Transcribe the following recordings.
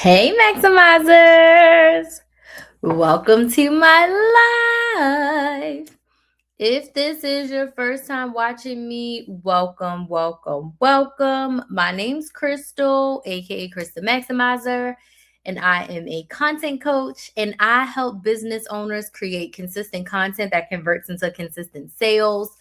Hey, Maximizers! Welcome to my life. If this is your first time watching me, welcome, welcome, welcome. My name's Crystal, aka Crystal Maximizer, and I am a content coach. And I help business owners create consistent content that converts into consistent sales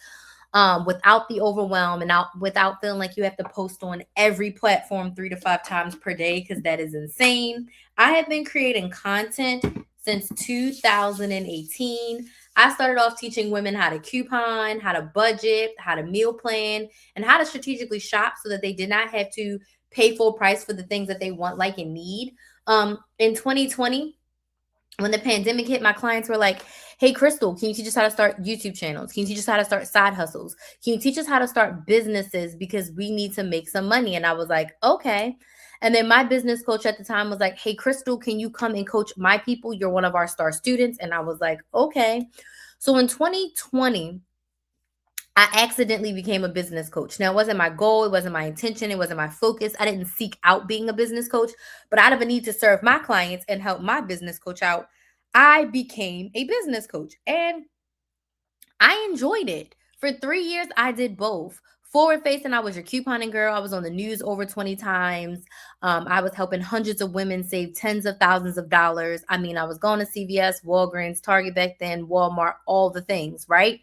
without the overwhelm and without feeling like you have to post on every platform 3 to 5 times per day, because that is insane. I have been creating content since 2018. I started off teaching women how to coupon, how to budget, how to meal plan, and how to strategically shop so that they did not have to pay full price for the things that they want, like, and need. In 2020, when the pandemic hit, my clients were like, "Hey, Crystal, can you teach us how to start YouTube channels? Can you teach us how to start side hustles? Can you teach us how to start businesses? Because we need to make some money." And I was like, okay. And then my business coach at the time was like, "Hey, Crystal, can you come and coach my people? You're one of our star students." And I was like, okay. So in 2020, I accidentally became a business coach. Now, it wasn't my goal, it wasn't my intention, it wasn't my focus. I didn't seek out being a business coach, but out of a need to serve my clients and help my business coach out, I became a business coach. And I enjoyed it. For 3 years, I did both. Forward facing, I was your couponing girl. I was on the news over 20 times. I was helping hundreds of women save tens of thousands of dollars. I mean, I was going to CVS, Walgreens, Target back then, Walmart, all the things, right?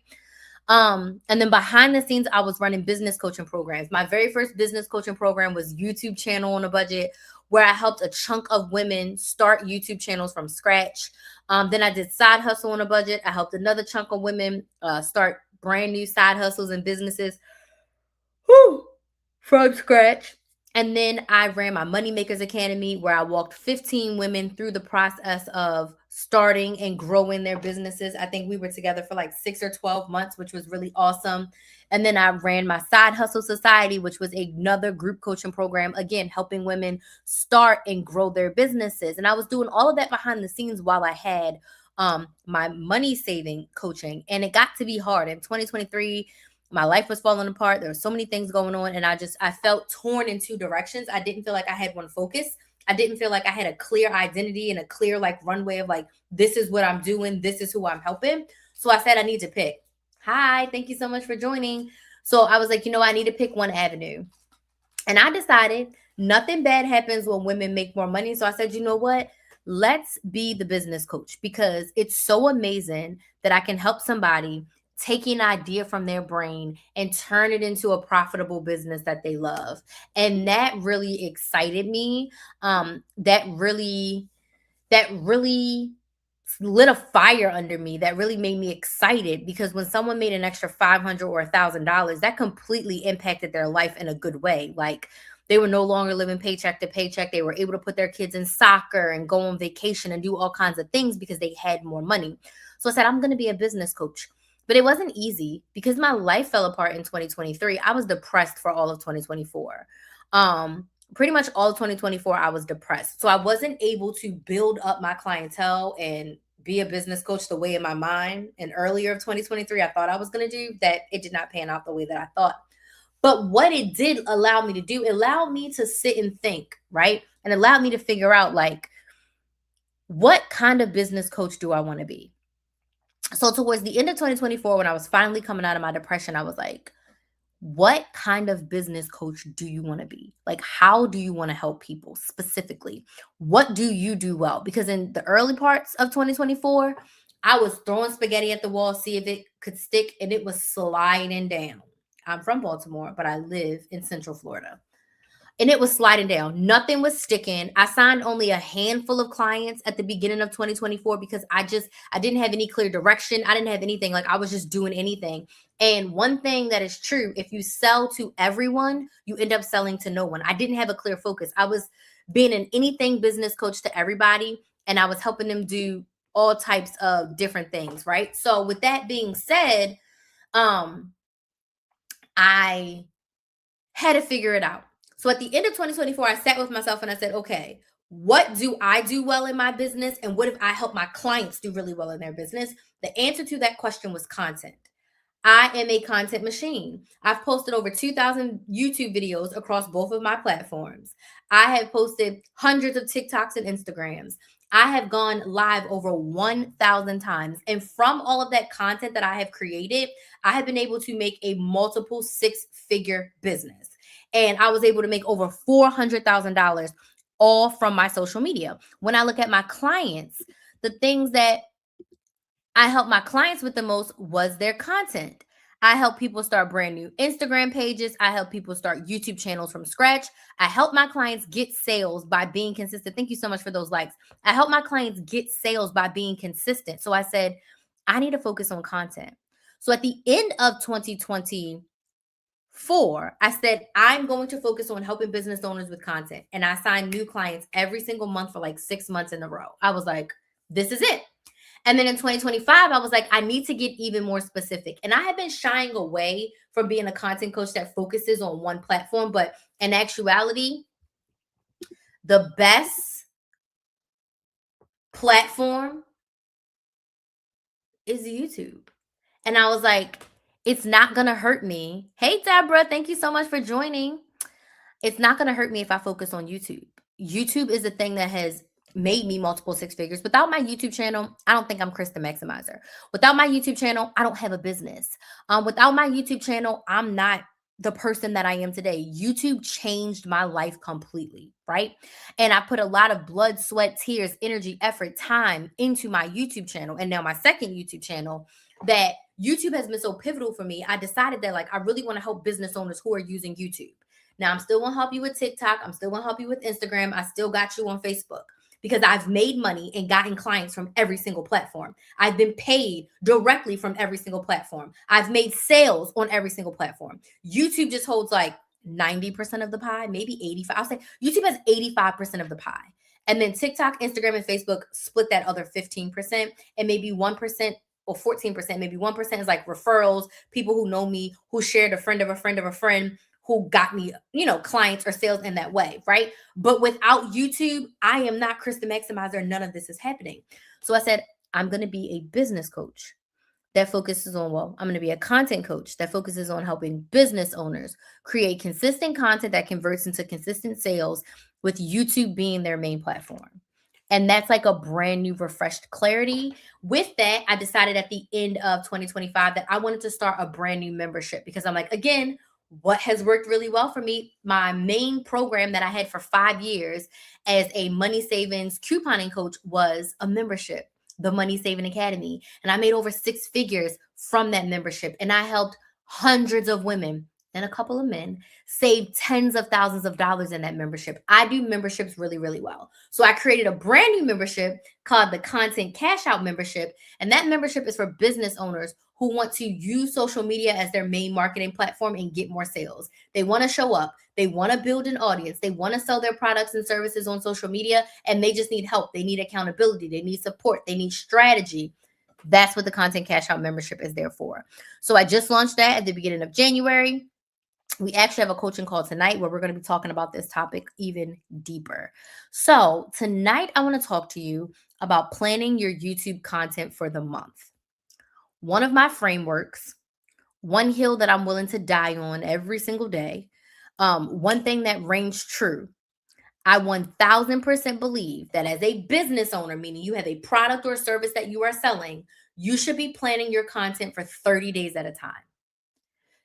And then behind the scenes, I was running business coaching programs. My very first business coaching program was YouTube Channel on a Budget, where I helped a chunk of women start YouTube channels from scratch. Then I did Side Hustle on a Budget. I helped another chunk of women start brand new side hustles and businesses from scratch. And then I ran my Money Makers Academy, where I walked 15 women through the process of starting and growing their businesses. I think we were together for like 6 or 12 months, which was really awesome. And then I ran my Side Hustle Society, which was another group coaching program, again, helping women start and grow their businesses. And I was doing all of that behind the scenes while I had my money saving coaching. And it got to be hard. In 2023, my life was falling apart. There were so many things going on, and I felt torn in two directions. I didn't feel like I had one focus. I didn't feel like I had a clear identity and a clear like runway of like, this is what I'm doing, this is who I'm helping. So I said I need to pick. Hi, thank you so much for joining. So I was like, I need to pick one avenue. And I decided nothing bad happens when women make more money. So I said, you know what? Let's be the business coach, because it's so amazing that I can help somebody take an idea from their brain and turn it into a profitable business that they love. And that really excited me. That really lit a fire under me, that really made me excited, because when someone made an extra $500 or $1,000, that completely impacted their life in a good way. Like, they were no longer living paycheck to paycheck. They were able to put their kids in soccer and go on vacation and do all kinds of things because they had more money. So I said, I'm going to be a business coach. But it wasn't easy because my life fell apart in 2023. I was depressed for all of 2024. Pretty much all of 2024, I was depressed. So I wasn't able to build up my clientele and be a business coach the way in my mind. And earlier of 2023, I thought I was going to do that. It did not pan out the way that I thought. But what it did allow me to do, it allowed me to sit and think, right? And allowed me to figure out, like, what kind of business coach do I want to be? So towards the end of 2024, when I was finally coming out of my depression, I was like, what kind of business coach do you want to be? Like, how do you want to help people specifically? What do you do well? Because in the early parts of 2024, I was throwing spaghetti at the wall, see if it could stick, and it was sliding down. I'm from Baltimore, but I live in Central Florida. And it was sliding down. Nothing was sticking. I signed only a handful of clients at the beginning of 2024 because I didn't have any clear direction. I didn't have anything. Like, I was just doing anything. And one thing that is true, if you sell to everyone, you end up selling to no one. I didn't have a clear focus. I was being an anything business coach to everybody, and I was helping them do all types of different things, right? So with that being said, I had to figure it out. So at the end of 2024, I sat with myself and I said, okay, what do I do well in my business? And what if I help my clients do really well in their business? The answer to that question was content. I am a content machine. I've posted over 2,000 YouTube videos across both of my platforms. I have posted hundreds of TikToks and Instagrams. I have gone live over 1,000 times. And from all of that content that I have created, I have been able to make a multiple six-figure business. And I was able to make over $400,000 all from my social media. When I look at my clients, the things that I help my clients with the most was their content. I help people start brand new Instagram pages. I help people start YouTube channels from scratch. I help my clients get sales by being consistent. Thank you so much for those likes. I help my clients get sales by being consistent. So I said, I need to focus on content. So at the end of 2024, I said, I'm going to focus on helping business owners with content. And I signed new clients every single month for like 6 months in a row. I was like, this is it. And then in 2025, I was like, I need to get even more specific. And I had been shying away from being a content coach that focuses on one platform. But in actuality, the best platform is YouTube. And I was like, it's not going to hurt me. Hey, Deborah, thank you so much for joining. It's not going to hurt me if I focus on YouTube. YouTube is a thing that has made me multiple six figures. Without my YouTube channel, I don't think I'm Chris the Maximizer. Without my YouTube channel, I don't have a business. Without my YouTube channel, I'm not the person that I am today. YouTube changed my life completely, right? And I put a lot of blood, sweat, tears, energy, effort, time into my YouTube channel. And now my second YouTube channel, that YouTube has been so pivotal for me. I decided that like I really want to help business owners who are using YouTube. Now I'm still going to help you with TikTok. I'm still going to help you with Instagram. I still got you on Facebook, because I've made money and gotten clients from every single platform. I've been paid directly from every single platform. I've made sales on every single platform. YouTube just holds like 90% of the pie, maybe 85. I'll say YouTube has 85% of the pie. And then TikTok, Instagram, and Facebook split that other 15%, and maybe 1% or 14%, maybe 1% is like referrals, people who know me, who shared a friend of a friend of a friend, who got me, clients or sales in that way, right? But without YouTube, I am not Chris the Maximizer. None of this is happening. So I said, I'm going to be a business coach that focuses on, I'm going to be a content coach that focuses on helping business owners create consistent content that converts into consistent sales, with YouTube being their main platform. And that's like a brand new, refreshed clarity. With that, I decided at the end of 2025 that I wanted to start a brand new membership, because I'm like, again, what has worked really well for me, my main program that I had for 5 years as a money savings couponing coach was a membership, the Money Saving Academy. And I made over 6 figures from that membership. And I helped hundreds of women and a couple of men save tens of thousands of dollars in that membership. I do memberships really, really well. So I created a brand new membership called the Content Cash Out membership. And that membership is for business owners who want to use social media as their main marketing platform and get more sales. They want to show up. They want to build an audience. They want to sell their products and services on social media, and they just need help. They need accountability. They need support. They need strategy. That's what the Content Cash Out membership is there for. So I just launched that at the beginning of January. We actually have a coaching call tonight where we're going to be talking about this topic even deeper. So tonight, I want to talk to you about planning your YouTube content for the month. One of my frameworks, one hill that I'm willing to die on every single day, one thing that reigns true. I 1000% believe that as a business owner, meaning you have a product or service that you are selling, you should be planning your content for 30 days at a time.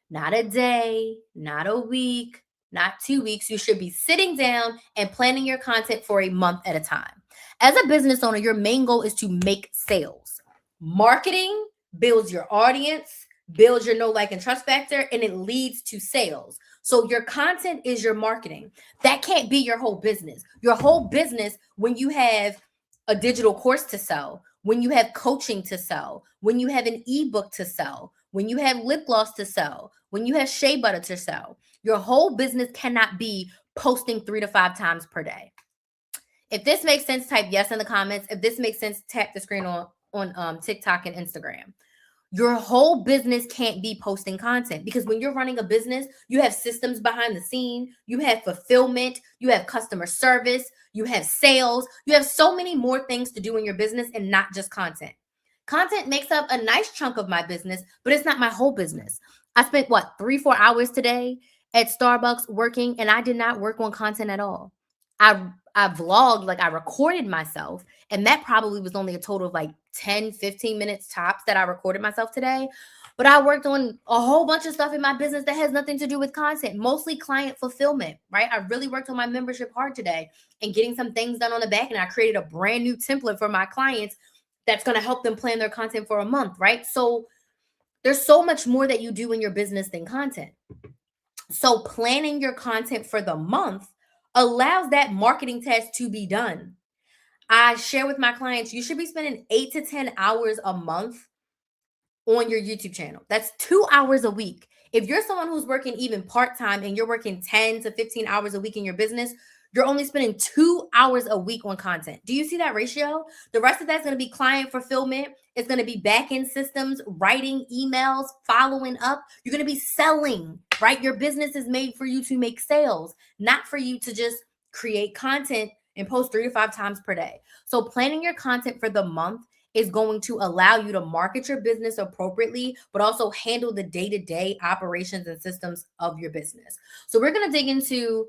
Not a day, not a week, not 2 weeks. You should be sitting down and planning your content for a month at a time. As a business owner, your main goal is to make sales. Marketing builds your audience, builds your know, like, and trust factor, and it leads to sales. So your content is your marketing. That can't be your whole business. Your whole business, when you have a digital course to sell, when you have coaching to sell, when you have an ebook to sell, when you have lip gloss to sell, when you have shea butter to sell, your whole business cannot be posting 3 to 5 times per day. If this makes sense, type yes in the comments. If this makes sense, tap the screen on TikTok and Instagram. Your whole business can't be posting content, because when you're running a business, you have systems behind the scene, you have fulfillment, you have customer service, you have sales, you have so many more things to do in your business, and not just content. Content makes up a nice chunk of my business, but it's not my whole business. I spent 3-4 hours today at Starbucks working, and I did not work on content at all. I vlogged, like I recorded myself, and that probably was only a total of like 10, 15 minutes tops that I recorded myself today. But I worked on a whole bunch of stuff in my business that has nothing to do with content, mostly client fulfillment, right? I really worked on my membership hard today and getting some things done on the back. And I created a brand new template for my clients that's going to help them plan their content for a month, right? So there's so much more that you do in your business than content. So planning your content for the month allows that marketing task to be done. I share with my clients, you should be spending 8 to 10 hours a month on your YouTube channel. That's 2 hours a week. If you're someone who's working even part-time and you're working 10 to 15 hours a week in your business, you're only spending 2 hours a week on content. Do you see that ratio? The rest of that's going to be client fulfillment. It's going to be back-end systems, writing emails, following up. You're going to be selling, right? Your business is made for you to make sales, not for you to just create content and post 3 to 5 times per day. So planning your content for the month is going to allow you to market your business appropriately, but also handle the day-to-day operations and systems of your business. So we're going to dig into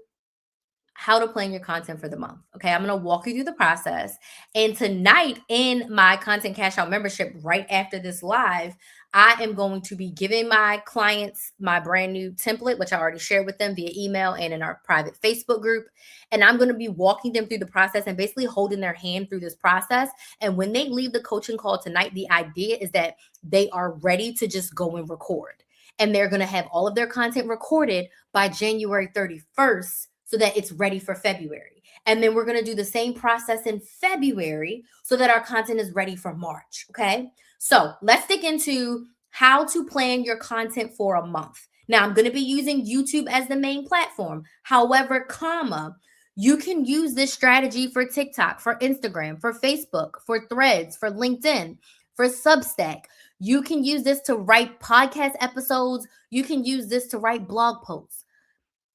how to plan your content for the month. Okay, I'm going to walk you through the process. And tonight in my Content Cash Out membership, right after this live, I am going to be giving my clients my brand new template, which I already shared with them via email and in our private Facebook group. And I'm going to be walking them through the process and basically holding their hand through this process. And when they leave the coaching call tonight, the idea is that they are ready to just go and record. And they're going to have all of their content recorded by January 31st so that it's ready for February. And then we're going to do the same process in February so that our content is ready for March. Okay. So let's dig into how to plan your content for a month. Now, I'm going to be using YouTube as the main platform. However, you can use this strategy for TikTok, for Instagram, for Facebook, for Threads, for LinkedIn, for Substack. You can use this to write podcast episodes. You can use this to write blog posts.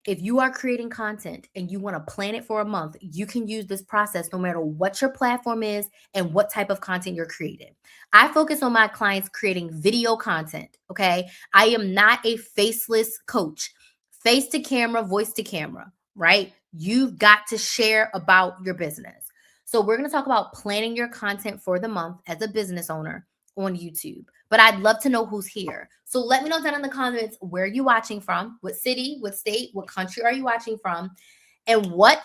If you are creating content and you want to plan it for a month, you can use this process no matter what your platform is and what type of content you're creating. I focus on my clients creating video content, okay? I am not a faceless coach. Face to camera, voice to camera, right? You've got to share about your business. So we're going to talk about planning your content for the month as a business owner on YouTube. But I'd love to know who's here. So let me know down in the comments where you're watching from, what city, what state, what country are you watching from, and what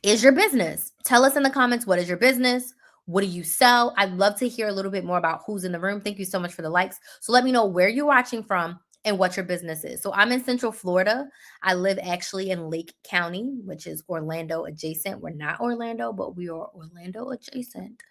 is your business? Tell us in the comments, what is your business? What do you sell? I'd love to hear a little bit more about who's in the room. Thank you so much for the likes. So let me know where you're watching from and what your business is. So I'm in Central Florida. I live actually in Lake County, which is Orlando adjacent. We're not Orlando, but we are Orlando adjacent.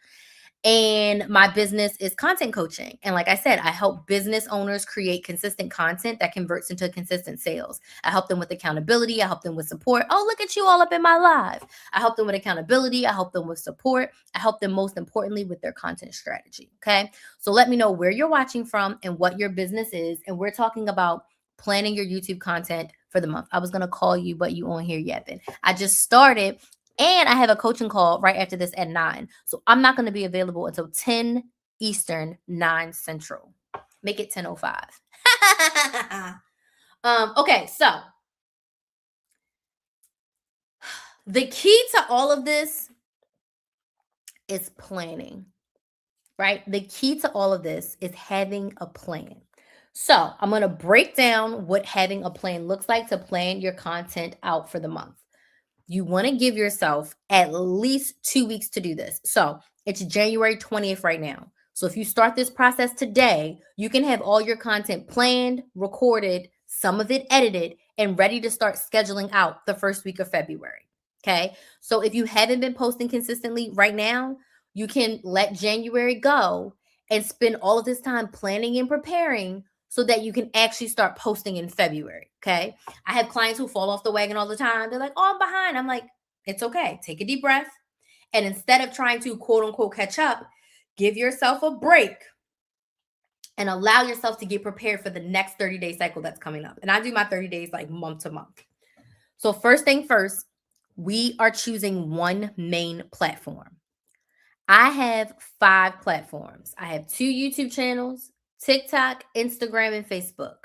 And my business is content coaching. And like I said, I help business owners create consistent content that converts into consistent sales. I help them with accountability. I help them with support. Oh, look at you all up in my live. I help them with accountability. I help them with support. I help them most importantly with their content strategy. Okay. So let me know where you're watching from and what your business is. And we're talking about planning your YouTube content for the month. I was going to call you, but you on here yapping. I just started. And I have a coaching call right after this at 9. So I'm not going to be available until 10 Eastern, 9 Central. Make it 10:05. Okay, so the key to all of this is planning, right? The key to all of this is having a plan. So I'm going to break down what having a plan looks like to plan your content out for the month. You want to give yourself at least 2 weeks to do this. So it's January 20th right now. So if you start this process today, you can have all your content planned, recorded, some of it edited, and ready to start scheduling out the first week of February. Okay. So if you haven't been posting consistently right now, you can let January go and spend all of this time planning and preparing so that you can actually start posting in February, okay? I have clients who fall off the wagon all the time. They're like, oh, I'm behind. I'm like, it's okay. Take a deep breath. And instead of trying to quote unquote catch up, give yourself a break and allow yourself to get prepared for the next 30-day cycle that's coming up. And I do my 30 days like month to month. So first thing first, we are choosing one main platform. I have 5 platforms. I have 2 YouTube channels, TikTok, Instagram, and Facebook.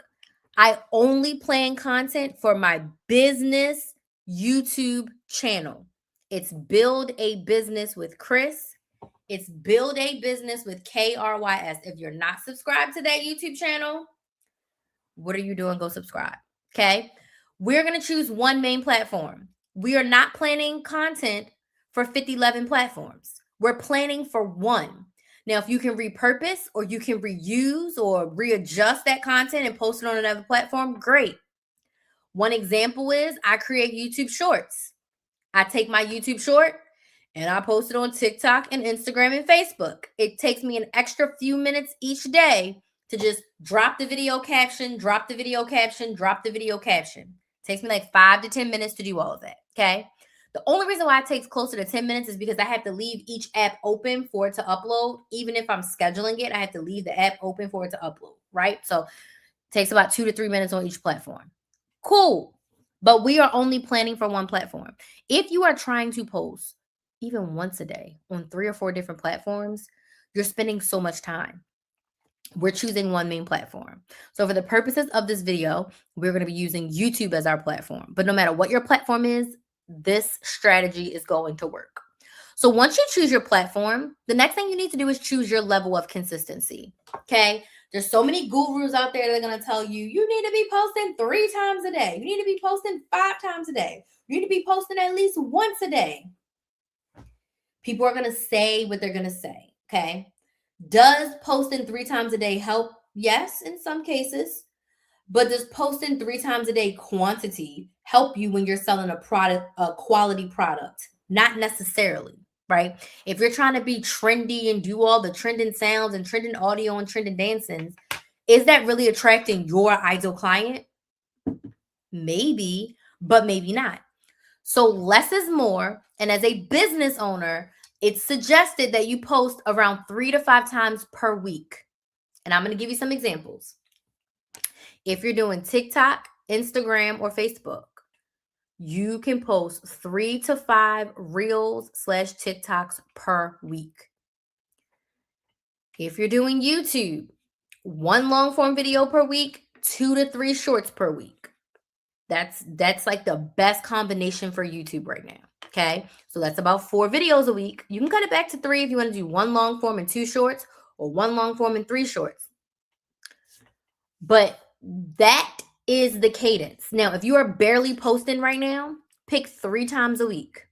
I only plan content for my business YouTube channel. It's Build a Business with Chris. It's Build a Business with KRYS. If you're not subscribed to that YouTube channel, what are you doing? Go subscribe. Okay. We're going to choose one main platform. We are not planning content for 50-11 platforms. We're planning for one. Now, if you can repurpose or you can reuse or readjust that content and post it on another platform, great. One example is I create YouTube shorts. I take my YouTube short and I post it on TikTok and Instagram and Facebook. It takes me an extra few minutes each day to just drop the video caption, drop the video caption, drop the video caption. It takes me like 5 to 10 minutes to do all of that, okay? The only reason why it takes closer to 10 minutes is because I have to leave each app open for it to upload. Even if I'm scheduling it, I have to leave the app open for it to upload, right? So it takes about 2 to 3 minutes on each platform. Cool. But we are only planning for one platform. If you are trying to post even once a day on 3 or 4 different platforms, you're spending so much time. We're choosing one main platform. So for the purposes of this video, we're going to be using YouTube as our platform. But no matter what your platform is, this strategy is going to work. So once you choose your platform, the next thing you need to do is choose your level of consistency. Okay. There's so many gurus out there that are going to tell you, you need to be posting 3 times a day. You need to be posting 5 times a day. You need to be posting at least once a day. People are going to say what they're going to say. Okay. Does posting 3 times a day help? Yes, in some cases. But does posting 3 times a day quantity help you when you're selling a product, a quality product? Not necessarily, right? If you're trying to be trendy and do all the trending sounds and trending audio and trending dancing, is that really attracting your ideal client? Maybe, but maybe not. So less is more. And as a business owner, it's suggested that you post around 3 to 5 times per week. And I'm going to give you some examples. If you're doing TikTok, Instagram, or Facebook, you can post 3 to 5 reels / TikToks per week. If you're doing YouTube, 1 long form video per week, 2 to 3 shorts per week. That's like the best combination for YouTube right now. Okay. So that's about 4 videos a week. You can cut it back to 3 if you want to do 1 long form and 2 shorts, or 1 long form and 3 shorts. But that is the cadence. Now, if you are barely posting right now, pick 3 times a week.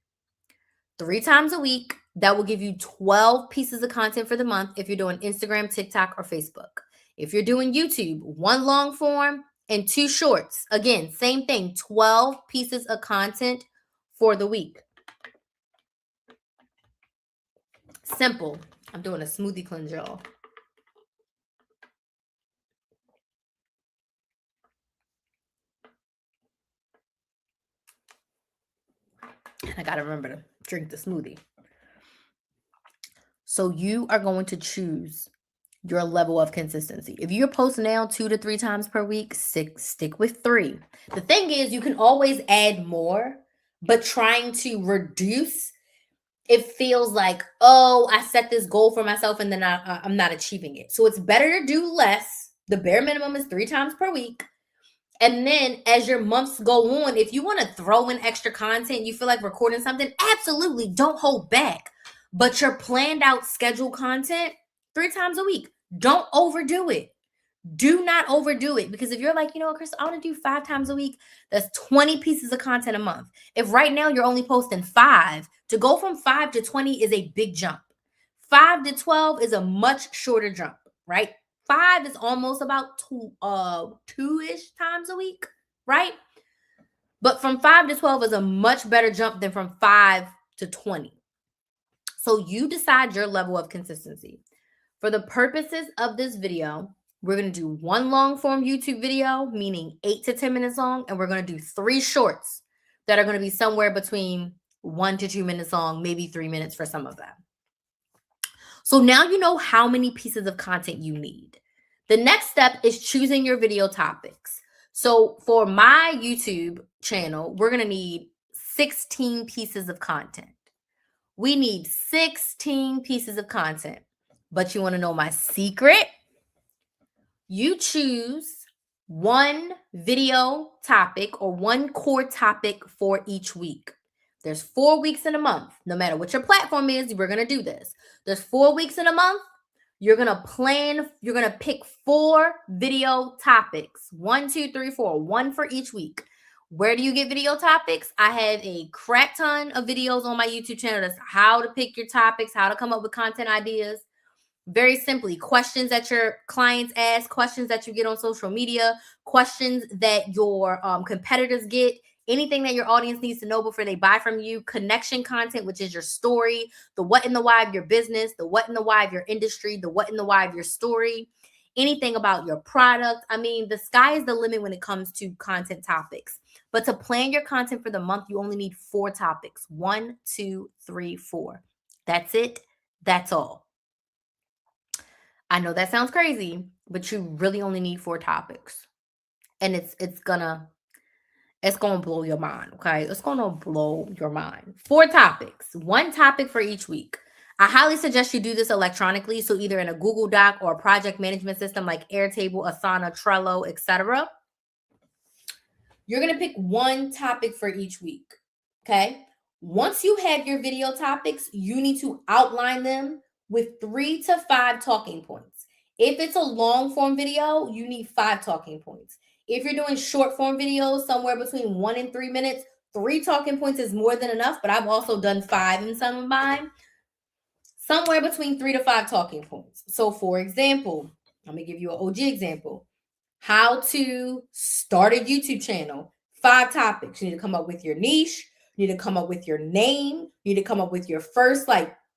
3 times a week, that will give you 12 pieces of content for the month if you're doing Instagram, TikTok, or Facebook. If you're doing YouTube, 1 long form and 2 shorts. Again, same thing, 12 pieces of content for the week. Simple. I'm doing a smoothie cleanse, y'all. I got to remember to drink the smoothie. So you are going to choose your level of consistency. If you're posting now 2 to 3 times per week, stick with 3. The thing is, you can always add more, but trying to reduce, it feels like, oh, I set this goal for myself and then I'm not achieving it. So it's better to do less. The bare minimum is 3 times per week. And then as your months go on, if you want to throw in extra content, you feel like recording something, absolutely don't hold back. But your planned out scheduled content 3 times a week. Don't overdo it. Do not overdo it. Because if you're like, you know what, Chris, I want to do 5 times a week, that's 20 pieces of content a month. If right now you're only posting 5, to go from 5 to 20 is a big jump. 5 to 12 is a much shorter jump, right? 5 is almost about 2-ish times a week, right? But from 5 to 12 is a much better jump than from 5 to 20. So you decide your level of consistency. For the purposes of this video, we're going to do 1 long form YouTube video, meaning 8 to 10 minutes long, and we're going to do 3 shorts that are going to be somewhere between 1 to 2 minutes long, maybe 3 minutes for some of them. So now you know how many pieces of content you need. The next step is choosing your video topics. So for my YouTube channel, we're going to need 16 pieces of content. We need 16 pieces of content. But you want to know my secret? You choose one video topic or one core topic for each week. There's 4 weeks in a month. No matter what your platform is, we're going to do this. There's 4 weeks in a month. You're going to pick 4 video topics. 1, 2, 3, 4, one for each week. Where do you get video topics? I have a crap ton of videos on my YouTube channel. That's how to pick your topics, how to come up with content ideas. Very simply, questions that your clients ask, questions that you get on social media, questions that your competitors get, anything that your audience needs to know before they buy from you, connection content, which is your story, the what and the why of your business, the what and the why of your industry, the what and the why of your story, anything about your product. I mean, the sky is the limit when it comes to content topics. But to plan your content for the month, you only need 4 topics. 1, 2, 3, 4. That's it. That's all. I know that sounds crazy, but you really only need 4 topics. And it's gonna blow your mind, okay? It's gonna blow your mind. 4 topics, 1 topic for each week. I highly suggest you do this electronically, so either in a Google Doc or a project management system like Airtable, Asana, Trello, etc. You're gonna pick 1 topic for each week, okay? Once you have your video topics, you need to outline them with 3 to 5 talking points. If it's a long form video, you need 5 talking points. If you're doing short form videos, somewhere between 1 and 3 minutes, 3 talking points is more than enough, but I've also done 5 in some of mine. Somewhere between 3 to 5 talking points. So for example, let me give you an OG example. How to start a YouTube channel. 5 topics. You need to come up with your niche. You need to come up with your name. You need to come up with your first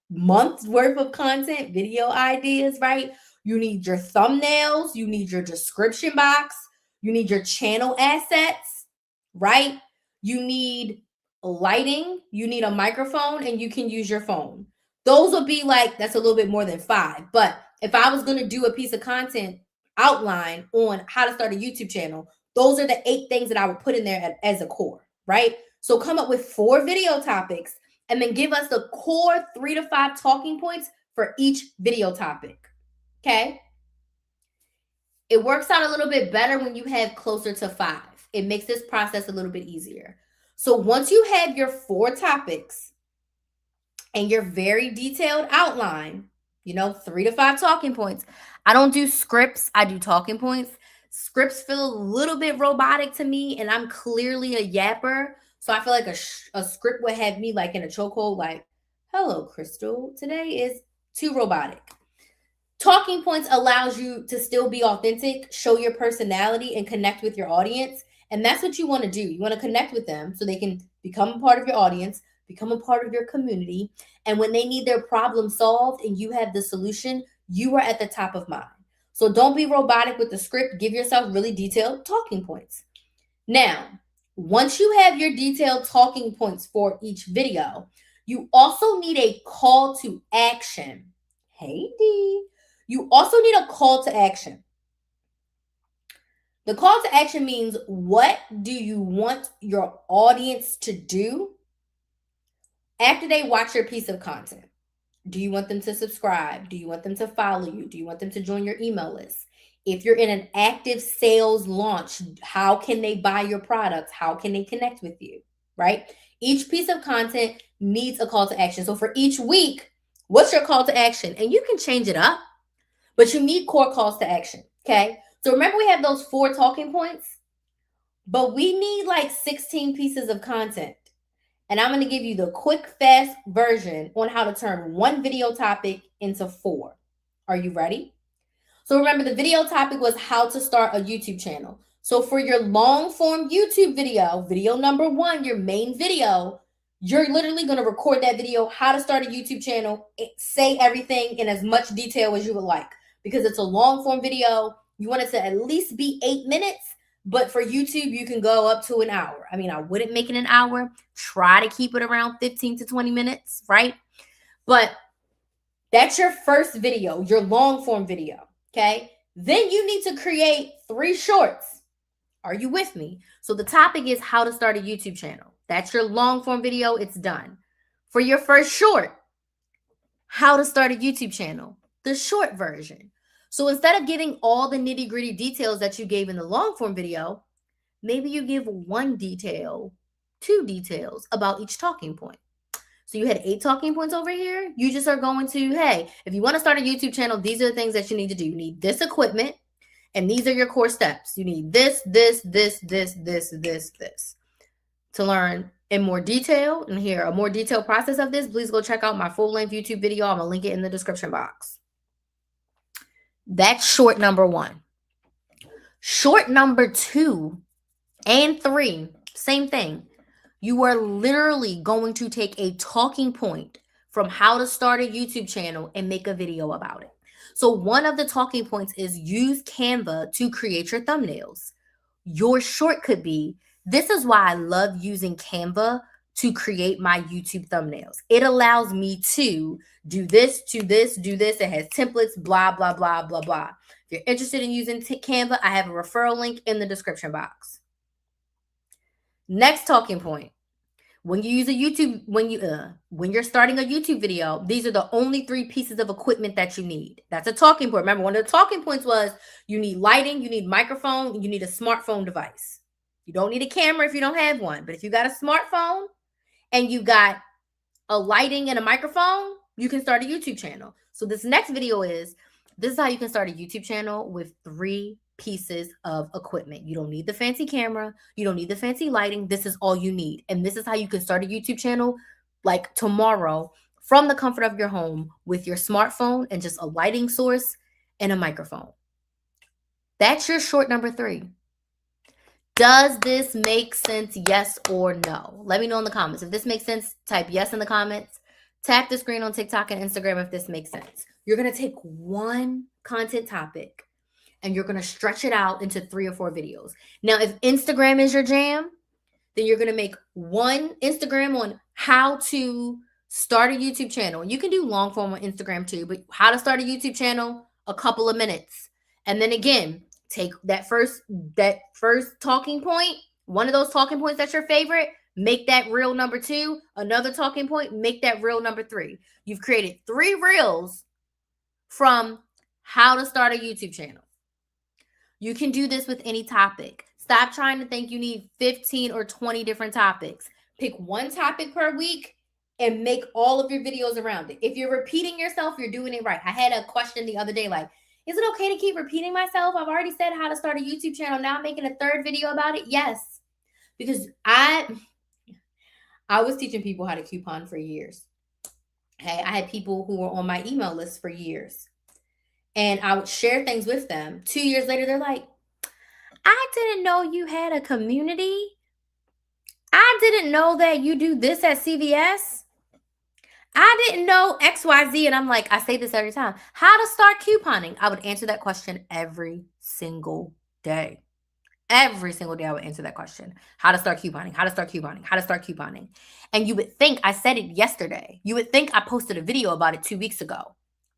month's worth of content, video ideas, right? You need your thumbnails. You need your description box. You need your channel assets, right? You need lighting. You need a microphone, and you can use your phone. Those would be that's a little bit more than 5. But if I was going to do a piece of content outline on how to start a YouTube channel, those are the 8 things that I would put in there as a core, right? So come up with 4 video topics and then give us the core 3 to 5 talking points for each video topic, okay? It works out a little bit better when you have closer to 5. It makes this process a little bit easier. So once you have your 4 topics and your very detailed outline, 3 to 5 talking points. I don't do scripts. I do talking points. Scripts feel a little bit robotic to me, and I'm clearly a yapper. So I feel like a script would have me in a chokehold, hello, Crystal. Today is too robotic. Talking points allows you to still be authentic, show your personality, and connect with your audience. And that's what you want to do. You want to connect with them so they can become a part of your audience, become a part of your community. And when they need their problem solved and you have the solution, you are at the top of mind. So don't be robotic with the script. Give yourself really detailed talking points. Now, once you have your detailed talking points for each video, you also need a call to action. Hey, D. You also need a call to action. The call to action means, what do you want your audience to do after they watch your piece of content? Do you want them to subscribe? Do you want them to follow you? Do you want them to join your email list? If you're in an active sales launch, how can they buy your products? How can they connect with you, right? Each piece of content needs a call to action. So for each week, what's your call to action? And you can change it up, but you need core calls to action, okay? So remember, we have those 4 talking points, but we need 16 pieces of content. And I'm going to give you the quick, fast version on how to turn 1 video topic into 4. Are you ready? So remember, the video topic was how to start a YouTube channel. So for your long form YouTube video number 1, your main video, you're literally going to record that video, how to start a YouTube channel, say everything in as much detail as you would like. Because it's a long form video, you want it to at least be 8 minutes. But for YouTube, you can go up to an hour. I mean, I wouldn't make it an hour. Try to keep it around 15 to 20 minutes, right? But that's your first video, your long form video, okay? Then you need to create 3 shorts. Are you with me? So the topic is how to start a YouTube channel. That's your long form video. It's done. For your first short, how to start a YouTube channel, the short version. So instead of giving all the nitty-gritty details that you gave in the long form video, maybe you give one detail, two details about each talking point. So you had 8 talking points over here. You just are going to, hey, if you want to start a YouTube channel, these are the things that you need to do. You need this equipment, and these are your core steps. You need this. To learn in more detail and hear a more detailed process of this, please go check out my full-length YouTube video. I'm going to link it in the description box. That's short number 1. Short number 2 and 3, same thing. You are literally going to take a talking point from how to start a YouTube channel and make a video about it. So one of the talking points is use Canva to create your thumbnails. Your short could be, this is why I love using Canva to create my YouTube thumbnails. It allows me to do this, do this. It has templates, blah, blah, blah, blah, blah. If you're interested in using Canva, I have a referral link in the description box. Next talking point. When you use a YouTube, when you're starting a YouTube video, these are the only 3 pieces of equipment that you need. That's a talking point. Remember, one of the talking points was you need lighting, you need microphone, you need a smartphone device. You don't need a camera if you don't have one, but if you got a smartphone and you got a lighting and a microphone, you can start a YouTube channel. So this next video is, this is how you can start a YouTube channel with 3 pieces of equipment. You don't need the fancy camera. You don't need the fancy lighting. This is all you need. And this is how you can start a YouTube channel like tomorrow from the comfort of your home with your smartphone and just a lighting source and a microphone. That's your short number 3. Does this make sense? Yes or no? Let me know in the comments. If this makes sense, type yes in the comments. Tap the screen on TikTok and Instagram if this makes sense. You're going to take one content topic and you're going to stretch it out into 3 or 4 videos. Now, if Instagram is your jam, then you're going to make one Instagram on how to start a YouTube channel. You can do long form on Instagram too, but how to start a YouTube channel, a couple of minutes. And then again, take that first talking point, one of those talking points that's your favorite, make that reel number 2, another talking point, make that reel number 3. You've created 3 reels from how to start a YouTube channel. You can do this with any topic. Stop trying to think you need 15 or 20 different topics. Pick one topic per week and make all of your videos around it. If you're repeating yourself, you're doing it right. I had a question the other day, like, is it okay to keep repeating myself? I've already said how to start a YouTube channel. Now I'm making a 3rd video about it. Yes, because I was teaching people how to coupon for years. Okay, I had people who were on my email list for years. And I would share things with them. 2 years later, they're like, I didn't know you had a community. I didn't know that you do this at CVS. I didn't know XYZ. And I'm like, I say this every time. How to start couponing? I would answer that question every single day. Every single day I would answer that question. How to start couponing, how to start couponing, how to start couponing. And you would think I said it yesterday. You would think I posted a video about it 2 weeks ago.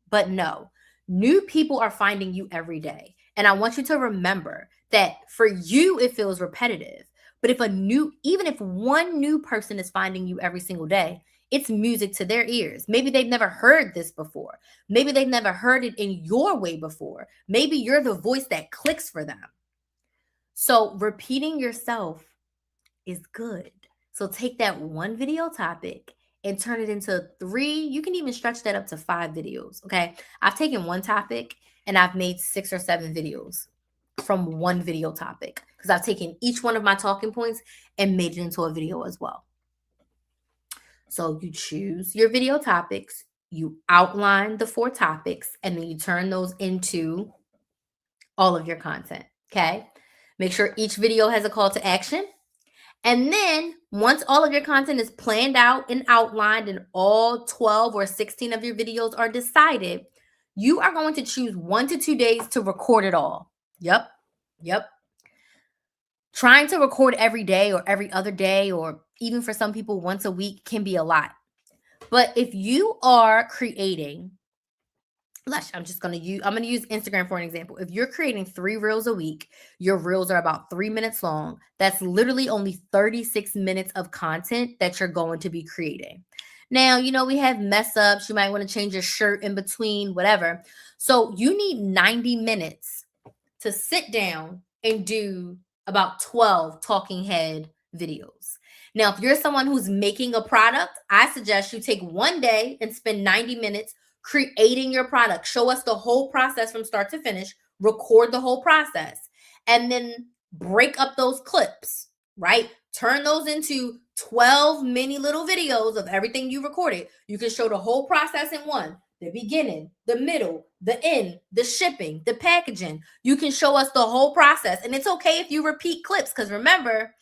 But no, new people are finding you every day. And I want you to remember that for you, it feels repetitive. But even if one new person is finding you every single day, it's music to their ears. Maybe they've never heard this before. Maybe they've never heard it in your way before. Maybe you're the voice that clicks for them. So repeating yourself is good. So take that one video topic and turn it into 3. You can even stretch that up to 5 videos. Okay. I've taken one topic and I've made 6 or 7 videos from one video topic because I've taken each one of my talking points and made it into a video as well. So you choose your video topics, you outline the 4 topics, and then you turn those into all of your content. Okay. Make sure each video has a call to action. And then once all of your content is planned out and outlined and all 12 or 16 of your videos are decided, you are going to choose 1 to 2 days to record it all. Yep. Trying to record every day or every other day, or even for some people once a week, can be a lot. But if you are creating, I'm going to use Instagram for an example. If you're creating 3 reels a week, your reels are about 3 minutes long. That's literally only 36 minutes of content that you're going to be creating. Now, we have mess ups. You might want to change your shirt in between, whatever. So you need 90 minutes to sit down and do about 12 talking head videos. Now, if you're someone who's making a product, I suggest you take one day and spend 90 minutes creating your product. Show us the whole process from start to finish, record the whole process, and then break up those clips, right? Turn those into 12 mini little videos of everything you recorded. You can show the whole process in one, the beginning, the middle, the end, the shipping, the packaging. You can show us the whole process. And it's okay if you repeat clips, because remember,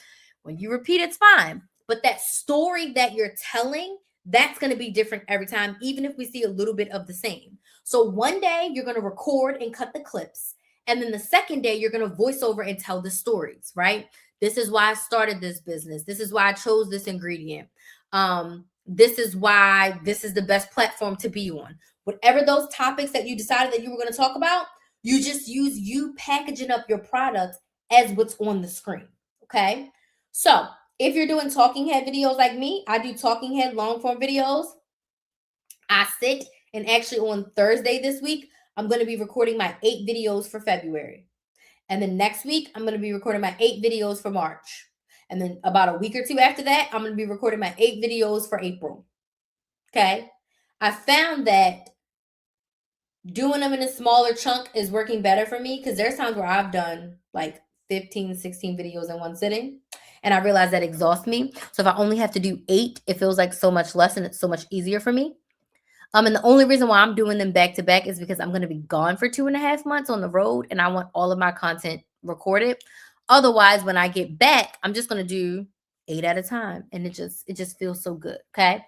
when you repeat, it's fine. But that story that you're telling, that's going to be different every time, even if we see a little bit of the same. So one day you're going to record and cut the clips. And then the second day, you're going to voice over and tell the stories, right? This is why I started this business. This is why I chose this ingredient. This is why this is the best platform to be on. Whatever those topics that you decided that you were going to talk about, you just use you packaging up your product as what's on the screen. Okay. So if you're doing talking head videos like me, I do talking head long form videos. I sit and actually on Thursday this week, I'm going to be recording my 8 videos for February. And then next week, I'm going to be recording my 8 videos for March. And then about a week or two after that, I'm going to be recording my 8 videos for April. Okay. I found that doing them in a smaller chunk is working better for me, because there's times where I've done like 15, 16 videos in one sitting. And I realize that exhausts me. So if I only have to do 8, it feels like so much less and it's so much easier for me. And the only reason why I'm doing them back to back is because I'm going to be gone for 2.5 months on the road, and I want all of my content recorded. Otherwise, when I get back, I'm just going to do 8 at a time, and it just feels so good. Okay.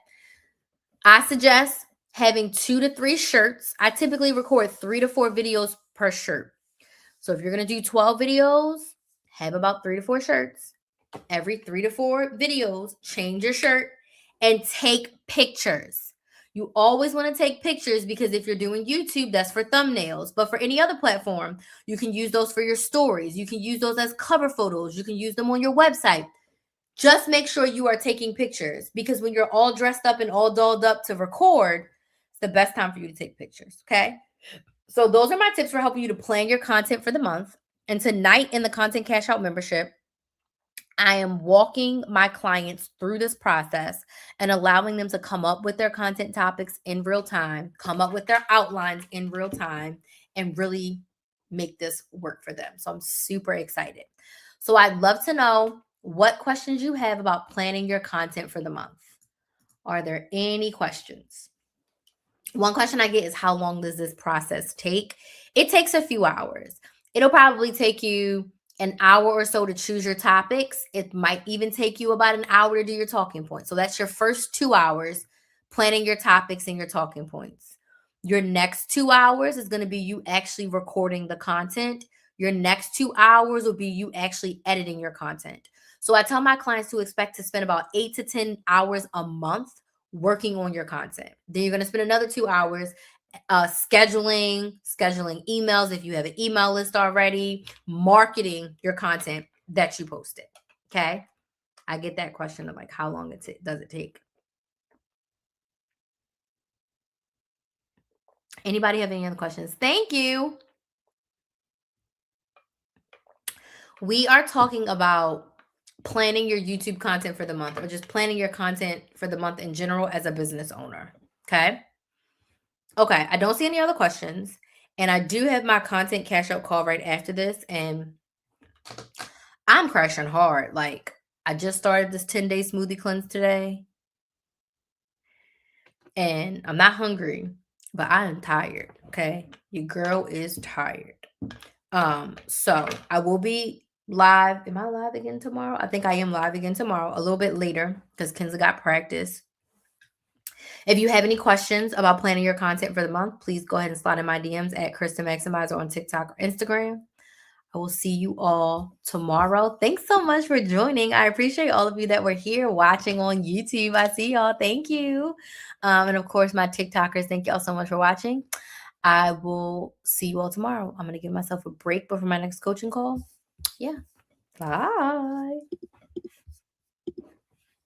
I suggest having 2 to 3 shirts. I typically record 3 to 4 videos per shirt. So if you're going to do 12 videos, have about 3 to 4 shirts. Every 3 to 4 videos, change your shirt and take pictures. You always want to take pictures, because if you're doing YouTube, that's for thumbnails. But for any other platform, you can use those for your stories. You can use those as cover photos. You can use them on your website. Just make sure you are taking pictures, because when you're all dressed up and all dolled up to record, it's the best time for you to take pictures. Okay. So those are my tips for helping you to plan your content for the month. And tonight in the Content Cash Out membership, I am walking my clients through this process and allowing them to come up with their content topics in real time, come up with their outlines in real time, and really make this work for them. So I'm super excited. So I'd love to know what questions you have about planning your content for the month. Are there any questions? One question I get is, how long does this process take? It takes a few hours. It'll probably take you an hour or so to choose your topics. It might even take you about an hour to do your talking points. So that's your first 2 hours planning your topics and your talking points. Your next 2 hours is going to be you actually recording the content. Your next 2 hours will be you actually editing your content. So I tell my clients to expect to spend about 8 to 10 hours a month working on your content. Then you're going to spend another 2 hours scheduling emails if you have an email list already, marketing your content that you posted. Okay. I get that question of like, how long does it take? Anybody have any other questions? Thank you. We are talking about planning your YouTube content for the month, or just planning your content for the month in general as a business owner. Okay. Okay, I don't see any other questions. And I do have my content cash out call right after this. And I'm crashing hard. Like, I just started this 10-day smoothie cleanse today. And I'm not hungry, but I am tired. Okay. Your girl is tired. So I will be live. Am I live again tomorrow? I think I am live again tomorrow, a little bit later, because Kenza got practice. If you have any questions about planning your content for the month, please go ahead and slide in my DMs at Kristen Maximizer on TikTok or Instagram. I will see you all tomorrow. Thanks so much for joining. I appreciate all of you that were here watching on YouTube. I see y'all. Thank you. And of course, my TikTokers, thank y'all so much for watching. I will see you all tomorrow. I'm going to give myself a break before my next coaching call. Yeah. Bye.